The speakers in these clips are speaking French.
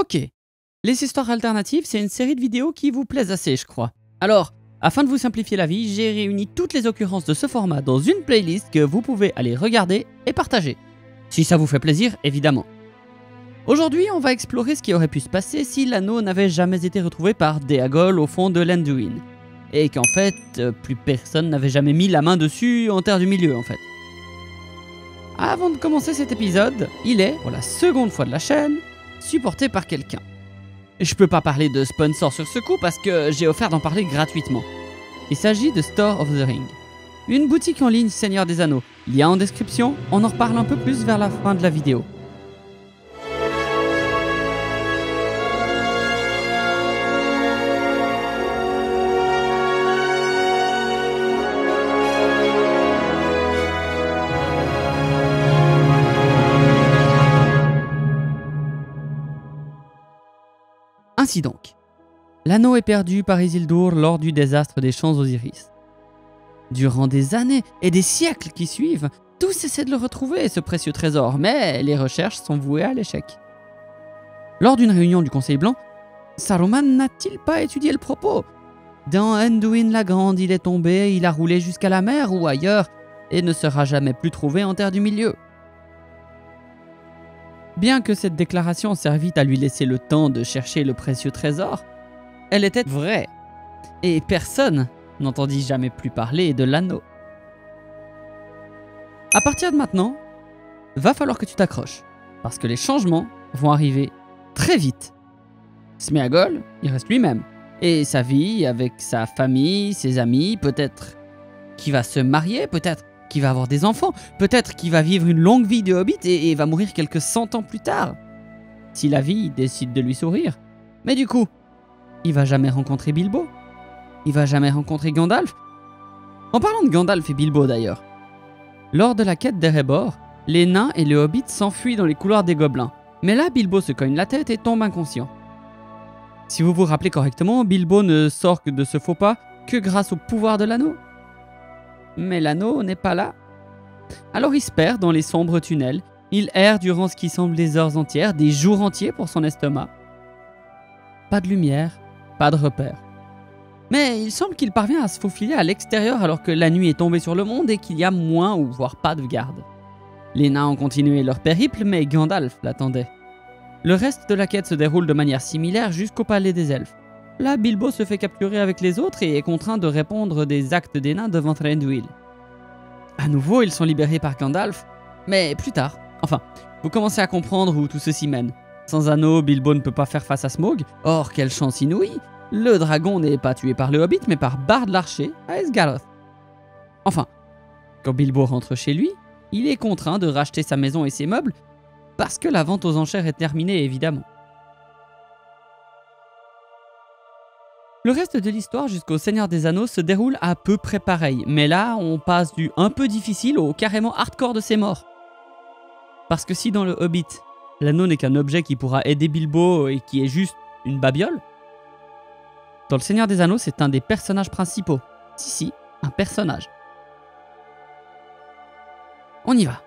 Ok, les histoires alternatives, c'est une série de vidéos qui vous plaisent assez, je crois. Alors, afin de vous simplifier la vie, j'ai réuni toutes les occurrences de ce format dans une playlist que vous pouvez aller regarder et partager. Si ça vous fait plaisir, évidemment. Aujourd'hui, on va explorer ce qui aurait pu se passer si l'anneau n'avait jamais été retrouvé par Déagol au fond de l'Anduin. Et qu'en fait, plus personne n'avait jamais mis la main dessus en terre du milieu, en fait. Avant de commencer cet épisode, il est, pour la seconde fois de la chaîne, supporté par quelqu'un. Je peux pas parler de sponsor sur ce coup parce que j'ai offert d'en parler gratuitement. Il s'agit de Store of the Ring, une boutique en ligne Seigneur des Anneaux. Lien en description, on en reparle un peu plus vers la fin de la vidéo. Ainsi donc, l'anneau est perdu par Isildur lors du désastre des champs Osiris. Durant des années et des siècles qui suivent, tous essaient de le retrouver, ce précieux trésor, mais les recherches sont vouées à l'échec. Lors d'une réunion du Conseil Blanc, Saruman n'a-t-il pas étudié le propos? Dans Anduin la Grande, il est tombé, il a roulé jusqu'à la mer ou ailleurs, et ne sera jamais plus trouvé en terre du milieu. Bien que cette déclaration servît à lui laisser le temps de chercher le précieux trésor, elle était vraie, et personne n'entendit jamais plus parler de l'anneau. À partir de maintenant, va falloir que tu t'accroches, parce que les changements vont arriver très vite. Sméagol, il reste lui-même, et sa vie avec sa famille, ses amis, peut-être qu'il va se marier, peut-être qu'il va avoir des enfants, peut-être qu'il va vivre une longue vie de hobbit et va mourir quelques 100 ans plus tard, si la vie décide de lui sourire. Mais du coup, il va jamais rencontrer Bilbo. Il va jamais rencontrer Gandalf. En parlant de Gandalf et Bilbo d'ailleurs, lors de la quête d'Erebor, les nains et les hobbits s'enfuient dans les couloirs des gobelins. Mais là, Bilbo se cogne la tête et tombe inconscient. Si vous vous rappelez correctement, Bilbo ne sort de ce faux pas que grâce au pouvoir de l'anneau. Mais l'anneau n'est pas là. Alors il se perd dans les sombres tunnels, il erre durant ce qui semble des heures entières, des jours entiers pour son estomac. Pas de lumière, pas de repère. Mais il semble qu'il parvient à se faufiler à l'extérieur alors que la nuit est tombée sur le monde et qu'il y a moins ou voire pas de garde. Les nains ont continué leur périple, mais Gandalf l'attendait. Le reste de la quête se déroule de manière similaire jusqu'au palais des elfes. Là, Bilbo se fait capturer avec les autres et est contraint de répondre des actes des nains devant Thranduil. À nouveau, ils sont libérés par Gandalf, mais plus tard. Enfin, vous commencez à comprendre où tout ceci mène. Sans anneau, Bilbo ne peut pas faire face à Smaug. Or, quelle chance inouïe! Le dragon n'est pas tué par le Hobbit, mais par Bard l'archer à Esgaroth. Enfin, quand Bilbo rentre chez lui, il est contraint de racheter sa maison et ses meubles, parce que la vente aux enchères est terminée, évidemment. Le reste de l'histoire jusqu'au Seigneur des Anneaux se déroule à peu près pareil, mais là on passe du un peu difficile au carrément hardcore de ses morts. Parce que si dans le Hobbit, l'anneau n'est qu'un objet qui pourra aider Bilbo et qui est juste une babiole, dans le Seigneur des Anneaux c'est un des personnages principaux. Si, un personnage. On y va.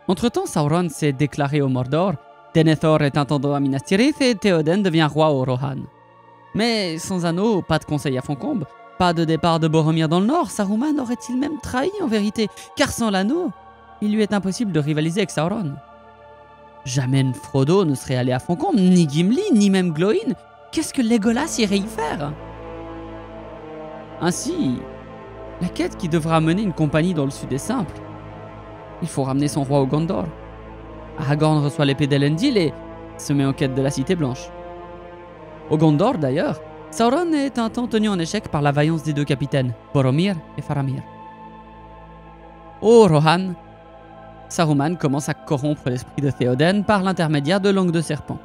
Entre-temps, Sauron s'est déclaré au Mordor, Denethor est intendant à Minas Tirith et Théoden devient roi au Rohan. Mais sans anneau, pas de conseil à Foncombe, pas de départ de Boromir dans le nord, Saruman aurait-il même trahi en vérité? Car sans l'anneau, il lui est impossible de rivaliser avec Sauron. Jamais Frodo ne serait allé à Foncombe, ni Gimli, ni même Glóin. Qu'est-ce que Legolas irait y faire? Ainsi, la quête qui devra mener une compagnie dans le sud est simple. Il faut ramener son roi au Gondor. Aragorn reçoit l'épée d'Elendil et se met en quête de la Cité Blanche. Au Gondor d'ailleurs, Sauron est un temps tenu en échec par la vaillance des deux capitaines, Boromir et Faramir. Au Rohan, Saruman commence à corrompre l'esprit de Théoden par l'intermédiaire de Langue de Serpent.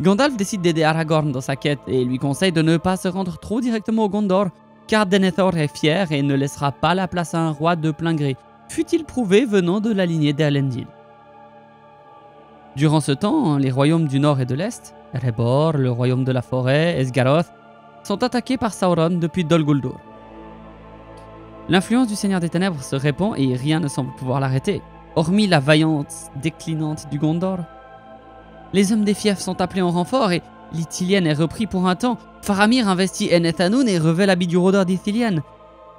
Gandalf décide d'aider Aragorn dans sa quête et lui conseille de ne pas se rendre trop directement au Gondor, car Denethor est fier et ne laissera pas la place à un roi de plein gré, fût-il prouvé venant de la lignée d'Elendil. Durant ce temps, les royaumes du nord et de l'est, Erebor, le royaume de la forêt, Esgaroth, sont attaqués par Sauron depuis Dol Guldur. L'influence du Seigneur des Ténèbres se répand et rien ne semble pouvoir l'arrêter, hormis la vaillante déclinante du Gondor. Les hommes des fiefs sont appelés en renfort et l'Ithilien est repris pour un temps. Faramir investit Enethanoun et revêt l'habit du rôdeur d'Ithilien.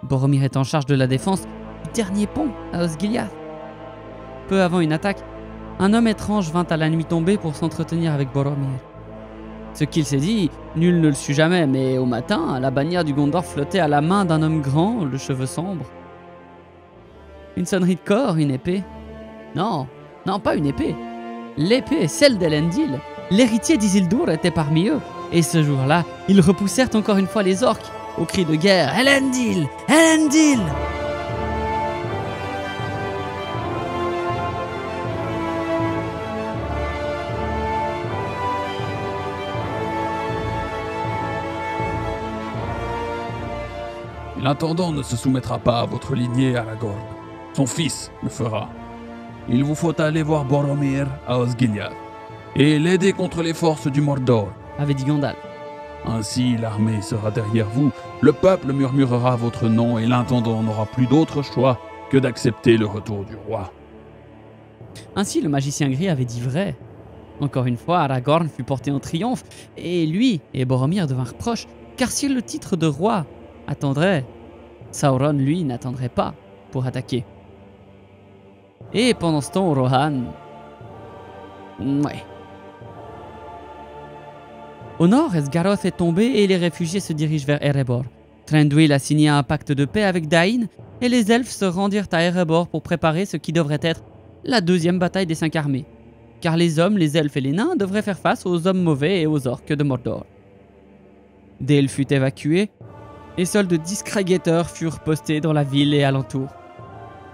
Boromir est en charge de la défense du dernier pont à Osgiliath. Peu avant une attaque, un homme étrange vint à la nuit tombée pour s'entretenir avec Boromir. Ce qu'il s'est dit, nul ne le sut jamais, mais au matin, la bannière du Gondor flottait à la main d'un homme grand, le cheveu sombre. Une sonnerie de corps, une épée. Non, pas une épée. L'épée, celle d'Elendil. L'héritier d'Isildur était parmi eux, et ce jour-là, ils repoussèrent encore une fois les orques, au cri de guerre « Elendil! Elendil !» L'intendant ne se soumettra pas à votre lignée, Aragorn. Son fils le fera. Il vous faut aller voir Boromir à Osgiliath et l'aider contre les forces du Mordor, avait dit Gandalf. Ainsi, l'armée sera derrière vous, le peuple murmurera votre nom et l'intendant n'aura plus d'autre choix que d'accepter le retour du roi. Ainsi, le magicien gris avait dit vrai. Encore une fois, Aragorn fut porté en triomphe, et lui et Boromir devinrent proches, car si le titre de roi attendrait, Sauron, lui, n'attendrait pas pour attaquer. Et pendant ce temps, Rohan... Ouais. Au nord, Esgaroth est tombé et les réfugiés se dirigent vers Erebor. Thranduil a signé un pacte de paix avec Dain et les elfes se rendirent à Erebor pour préparer ce qui devrait être la deuxième bataille des 5 armées. Car les hommes, les elfes et les nains devraient faire face aux hommes mauvais et aux orques de Mordor. Dale fut évacué et seuls de discrets guetteurs furent postés dans la ville et alentour.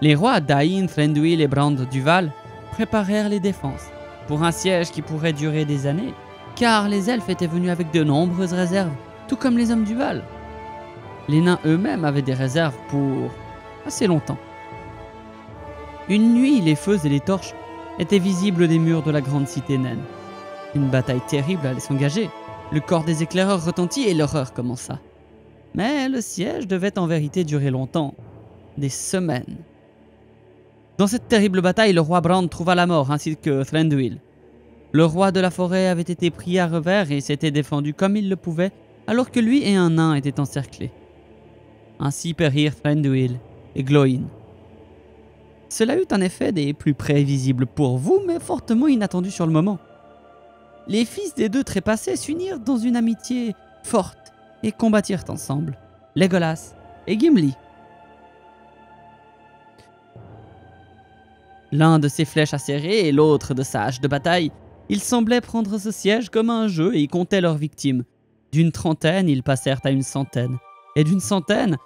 Les rois Dain, Thranduil et Brand du Val préparèrent les défenses pour un siège qui pourrait durer des années, car les elfes étaient venus avec de nombreuses réserves, tout comme les hommes du Val. Les nains eux-mêmes avaient des réserves pour assez longtemps. Une nuit, les feux et les torches étaient visibles des murs de la grande cité naine. Une bataille terrible allait s'engager. Le corps des éclaireurs retentit et l'horreur commença. Mais le siège devait en vérité durer longtemps, des semaines. Dans cette terrible bataille, le roi Brand trouva la mort ainsi que Thranduil. Le roi de la forêt avait été pris à revers et s'était défendu comme il le pouvait, alors que lui et un nain étaient encerclés. Ainsi périrent Thranduil et Glóin. Cela eut un effet des plus prévisibles pour vous, mais fortement inattendu sur le moment. Les fils des deux trépassés s'unirent dans une amitié forte et combattirent ensemble, Legolas et Gimli. L'un de ses flèches acérées et l'autre de sa hache de bataille, ils semblaient prendre ce siège comme un jeu et y comptaient leurs victimes. D'une trentaine, ils passèrent à une centaine, et d'une centaine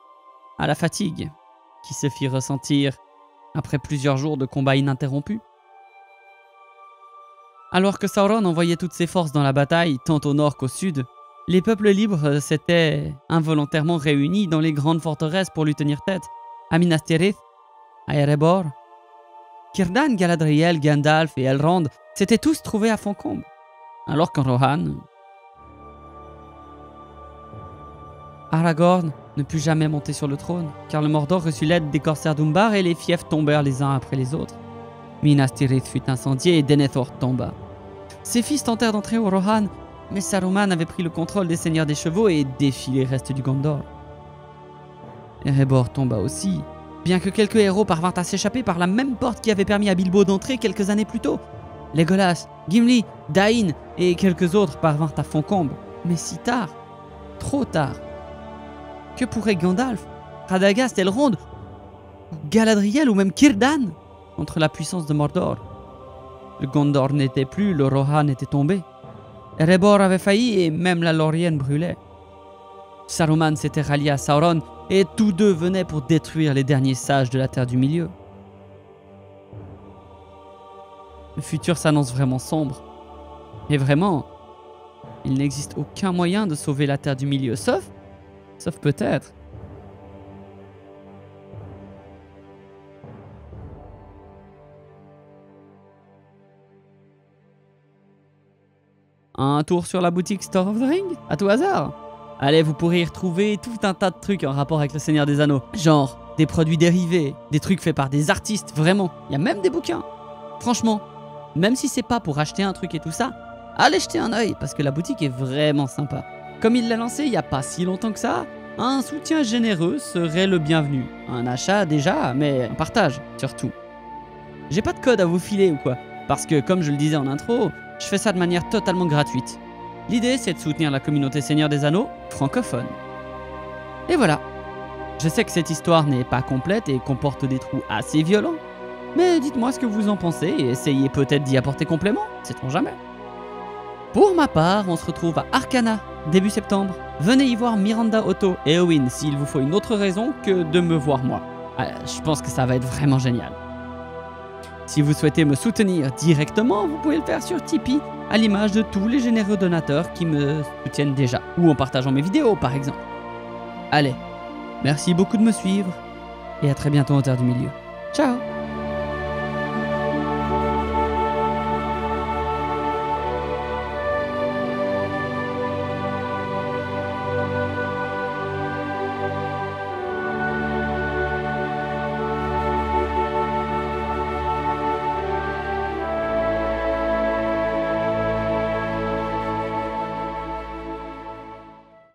à la fatigue, qui se fit ressentir après plusieurs jours de combats ininterrompus. Alors que Sauron envoyait toutes ses forces dans la bataille, tant au nord qu'au sud, les peuples libres s'étaient involontairement réunis dans les grandes forteresses pour lui tenir tête, à Minas Tirith, à Erebor. Círdan, Galadriel, Gandalf et Elrond s'étaient tous trouvés à Foncombe, alors qu'en Rohan, Aragorn ne put jamais monter sur le trône, car le Mordor reçut l'aide des corsaires d'Umbar et les fiefs tombèrent les uns après les autres. Minas Tirith fut incendié et Denethor tomba. Ses fils tentèrent d'entrer au Rohan, mais Saruman avait pris le contrôle des seigneurs des chevaux et défié les restes du Gondor. Erebor tomba aussi, bien que quelques héros parvinrent à s'échapper par la même porte qui avait permis à Bilbo d'entrer quelques années plus tôt. Legolas, Gimli, Dain et quelques autres parvinrent à Foncombe, mais si tard, trop tard. Que pourrait Gandalf, Radagast, Elrond, Galadriel ou même Círdan contre la puissance de Mordor? Le Gondor n'était plus, le Rohan était tombé. Erebor avait failli et même la Lorien brûlait. Saruman s'était rallié à Sauron et tous deux venaient pour détruire les derniers sages de la Terre du Milieu. Le futur s'annonce vraiment sombre. Et vraiment, il n'existe aucun moyen de sauver la Terre du Milieu, sauf peut-être. Un tour sur la boutique Store of the Ring, à tout hasard. Allez, vous pourrez y retrouver tout un tas de trucs en rapport avec le Seigneur des Anneaux. Genre, des produits dérivés, des trucs faits par des artistes, vraiment. Il y a même des bouquins. Franchement, même si c'est pas pour acheter un truc et tout ça, allez jeter un œil parce que la boutique est vraiment sympa. Comme il l'a lancé il n'y a pas si longtemps que ça, un soutien généreux serait le bienvenu. Un achat déjà, mais un partage surtout. J'ai pas de code à vous filer ou quoi, parce que comme je le disais en intro, je fais ça de manière totalement gratuite. L'idée c'est de soutenir la communauté Seigneur des Anneaux francophone. Et voilà. Je sais que cette histoire n'est pas complète et comporte des trous assez violents, mais dites-moi ce que vous en pensez et essayez peut-être d'y apporter complément, sait-on jamais. Pour ma part, on se retrouve à Arcana, début septembre. Venez y voir Miranda Otto et Owen s'il vous faut une autre raison que de me voir moi. Je pense que ça va être vraiment génial. Si vous souhaitez me soutenir directement, vous pouvez le faire sur Tipeee, à l'image de tous les généreux donateurs qui me soutiennent déjà, ou en partageant mes vidéos par exemple. Allez, merci beaucoup de me suivre, et à très bientôt en Terre du Milieu. Ciao!